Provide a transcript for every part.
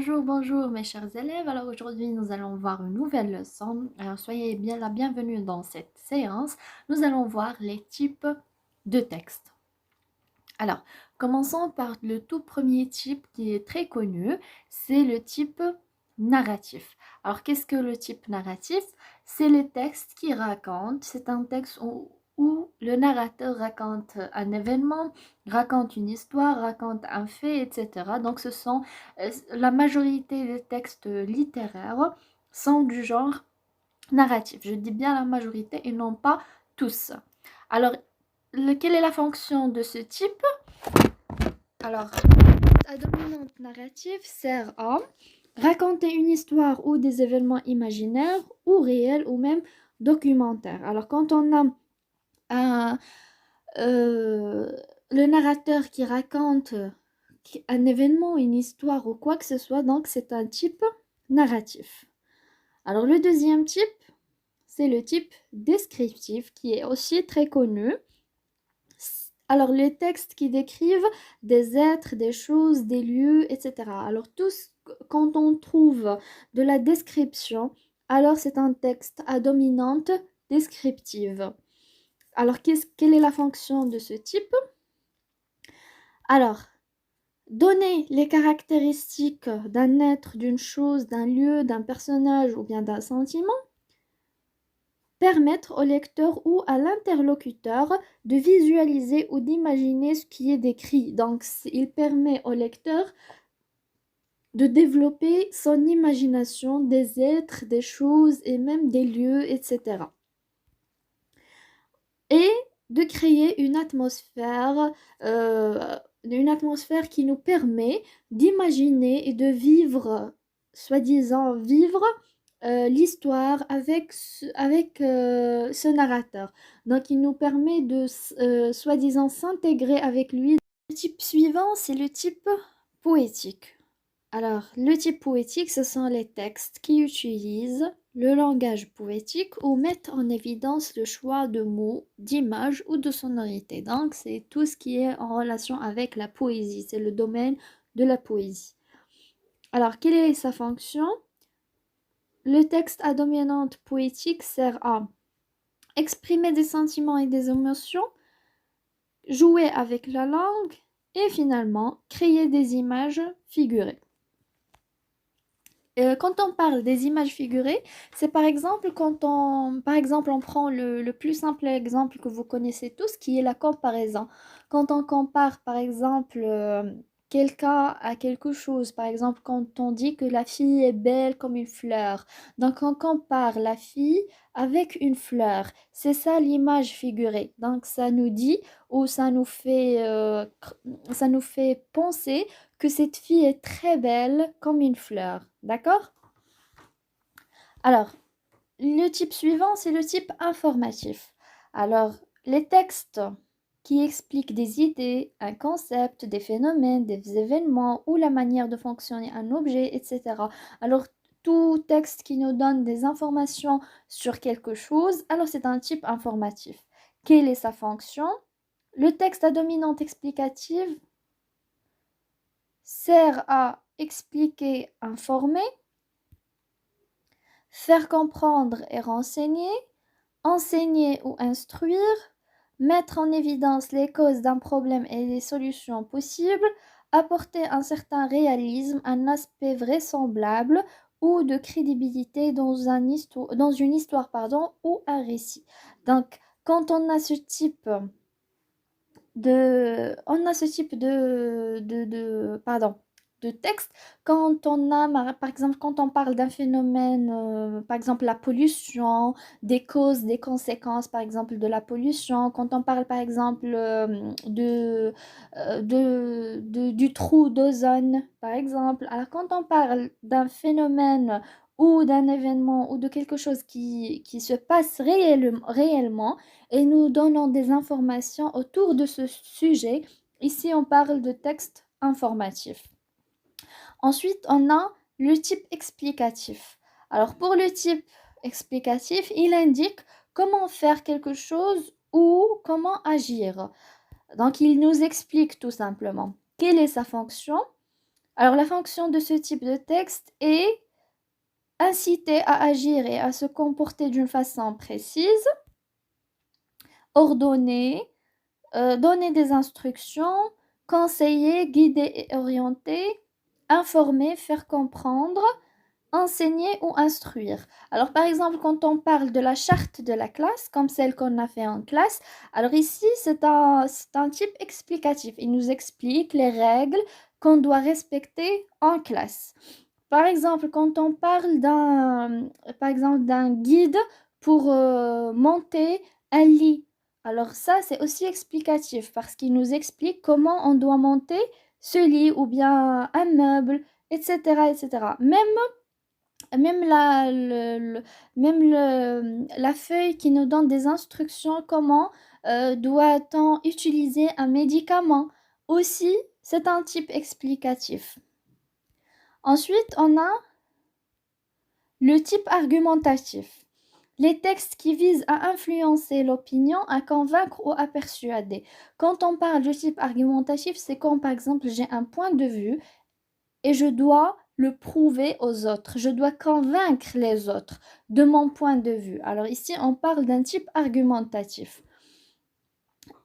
Bonjour mes chers élèves. Alors aujourd'hui, nous allons voir une nouvelle leçon. Alors soyez bien la bienvenue dans cette séance. Nous allons voir les types de textes. Alors, commençons par le tout premier type qui est très connu, c'est le type narratif. Alors, qu'est-ce que le type narratif? C'est les textes qui racontent, c'est un texte où le narrateur raconte un événement, raconte une histoire, raconte un fait, etc. Donc, la majorité des textes littéraires sont du genre narratif. Je dis bien la majorité et non pas tous. Alors, quelle est la fonction de ce type? Alors, la dominante narrative sert à raconter une histoire ou des événements imaginaires ou réels ou même documentaires. Alors, quand on a un, euh, le narrateur qui raconte un événement, une histoire ou quoi que ce soit, donc c'est un type narratif. Alors, le deuxième type, c'est le type descriptif qui est aussi très connu. Alors, les textes qui décrivent des êtres, des choses, des lieux, etc. Alors, quand on trouve de la description, alors c'est un texte à dominante descriptive. Alors, quelle est la fonction de ce type? Alors, donner les caractéristiques d'un être, d'une chose, d'un lieu, d'un personnage ou bien d'un sentiment, permettre au lecteur ou à l'interlocuteur de visualiser ou d'imaginer ce qui est décrit. Donc, il permet au lecteur de développer son imagination des êtres, des choses et même des lieux, etc. Et de créer une atmosphère qui nous permet d'imaginer et de vivre, soi-disant vivre l'histoire avec ce narrateur. Donc, il nous permet de, soi-disant, s'intégrer avec lui. Le type suivant, c'est le type poétique. Alors, le type poétique, ce sont les textes qui utilisent le langage poétique ou mettent en évidence le choix de mots, d'images ou de sonorités. Donc, c'est tout ce qui est en relation avec la poésie. C'est le domaine de la poésie. Alors, quelle est sa fonction? Le texte à dominante poétique sert à exprimer des sentiments et des émotions, jouer avec la langue et finalement créer des images figurées. Quand on parle des images figurées, c'est par exemple on prend le plus simple exemple que vous connaissez tous, qui est la comparaison. Quand on compare par exemple quelqu'un à quelque chose, par exemple quand on dit que la fille est belle comme une fleur, donc on compare la fille avec une fleur. C'est ça l'image figurée. Donc ça nous dit ou ça nous fait penser que cette fille est très belle comme une fleur. D'accord? Alors, le type suivant, c'est le type informatif. Alors, les textes qui expliquent des idées, un concept, des phénomènes, des événements ou la manière de fonctionner un objet, etc. Alors, tout texte qui nous donne des informations sur quelque chose, alors c'est un type informatif. Quelle est sa fonction? Le texte à dominante explicative sert à expliquer, informer, faire comprendre et renseigner, enseigner ou instruire, mettre en évidence les causes d'un problème et les solutions possibles, apporter un certain réalisme, un aspect vraisemblable ou de crédibilité dans une histoire ou un récit. Donc, quand on a ce type de texte, quand on a, par exemple, quand on parle d'un phénomène, par exemple la pollution, des causes, des conséquences, par exemple, de la pollution, quand on parle, par exemple, du trou d'ozone, par exemple. Alors, quand on parle d'un phénomène ou d'un événement ou de quelque chose qui se passe réellement, et nous donnons des informations autour de ce sujet. Ici, on parle de texte informatif. Ensuite, on a le type explicatif. Alors, pour le type explicatif, il indique comment faire quelque chose ou comment agir. Donc, il nous explique tout simplement quelle est sa fonction, Alors, la fonction de ce type de texte est inciter à agir et à se comporter d'une façon précise, ordonner, donner des instructions, conseiller, guider et orienter, informer, faire comprendre, enseigner ou instruire. Alors, par exemple, quand on parle de la charte de la classe, comme celle qu'on a fait en classe, alors ici, c'est un type explicatif. Il nous explique les règles qu'on doit respecter en classe. Par exemple, quand on parle d'un guide pour monter un lit, alors ça, c'est aussi explicatif parce qu'il nous explique comment on doit monter ce lit ou bien un meuble, etc., etc. Même la feuille qui nous donne des instructions, comment doit-on utiliser un médicament. Aussi, c'est un type explicatif. Ensuite, on a le type argumentatif. Les textes qui visent à influencer l'opinion, à convaincre ou à persuader. Quand on parle de type argumentatif, c'est quand par exemple j'ai un point de vue et je dois le prouver aux autres. Je dois convaincre les autres de mon point de vue. Alors ici, on parle d'un type argumentatif.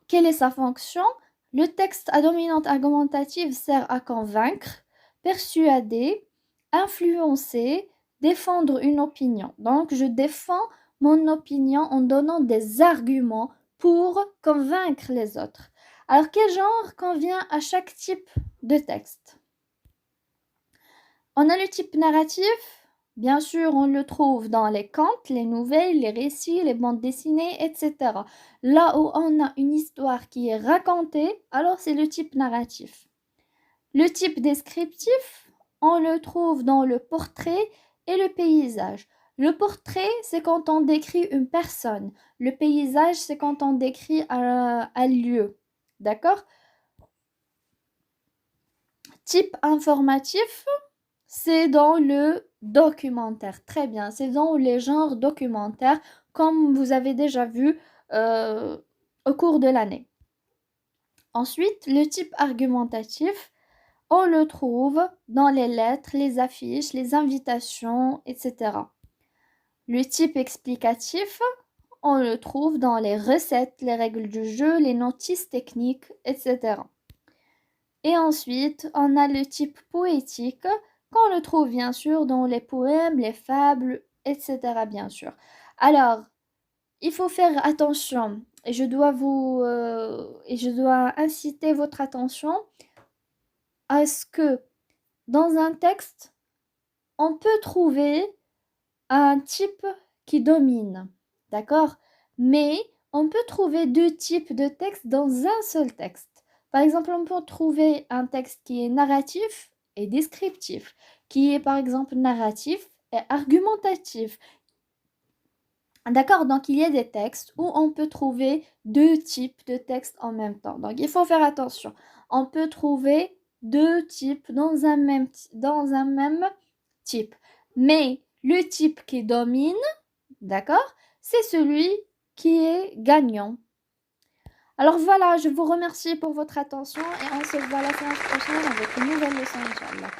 Quelle est sa fonction? Le texte à dominante argumentative sert à convaincre, persuader, influencer, défendre une opinion. Donc, je défends mon opinion en donnant des arguments pour convaincre les autres. Alors, quel genre convient à chaque type de texte? On a le type narratif. Bien sûr, on le trouve dans les contes, les nouvelles, les récits, les bandes dessinées, etc. Là où on a une histoire qui est racontée, alors c'est le type narratif. Le type descriptif, on le trouve dans le portrait et le paysage. Le portrait, c'est quand on décrit une personne. Le paysage, c'est quand on décrit un lieu. D'accord? Type informatif, c'est dans le documentaire. Très bien, c'est dans les genres documentaires, comme vous avez déjà vu au cours de l'année. Ensuite, le type argumentatif, on le trouve dans les lettres, les affiches, les invitations, etc. Le type explicatif, on le trouve dans les recettes, les règles du jeu, les notices techniques, etc. Et ensuite, on a le type poétique, qu'on le trouve bien sûr dans les poèmes, les fables, etc. bien sûr. Alors, il faut faire attention et je dois inciter votre attention à ce que dans un texte, on peut trouver un type qui domine, d'accord? Mais on peut trouver deux types de textes dans un seul texte. Par exemple, on peut trouver un texte qui est narratif et descriptif, qui est par exemple narratif et argumentatif. D'accord? Donc, il y a des textes où on peut trouver deux types de textes en même temps. Donc, il faut faire attention. On peut trouver deux types dans un même type. Mais le type qui domine, d'accord, c'est celui qui est gagnant. Alors voilà, je vous remercie pour votre attention et on se voit la séance prochaine avec une nouvelle leçon, Inch'Allah.